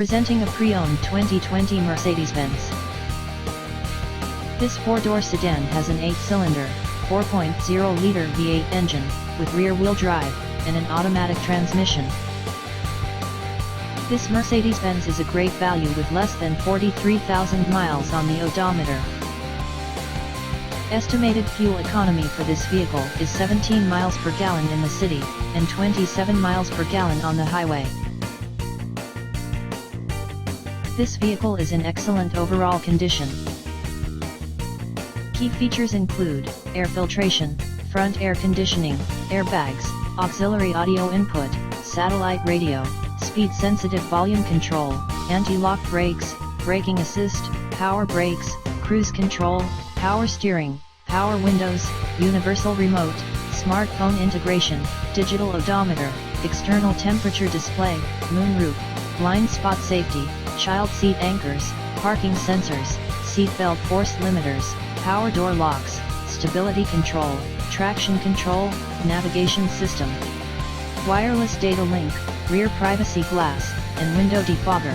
Presenting a pre-owned 2020 Mercedes-Benz. This four-door sedan has an 8-cylinder, 4.0-liter V8 engine, with rear-wheel drive, and an automatic transmission. This Mercedes-Benz is a great value with less than 43,000 miles on the odometer. Estimated fuel economy for this vehicle is 17 miles per gallon in the city, and 27 miles per gallon on the highway. This vehicle is in excellent overall condition. Key features include air filtration, front air conditioning, airbags, auxiliary audio input, satellite radio, speed-sensitive volume control, anti-lock brakes, braking assist, power brakes, cruise control, power steering, power windows, universal remote, smartphone integration, digital odometer, external temperature display, moonroof, blind spot safety, child seat anchors, parking sensors, seat belt force limiters, power door locks, stability control, traction control, navigation system, wireless data link, rear privacy glass, and window defogger.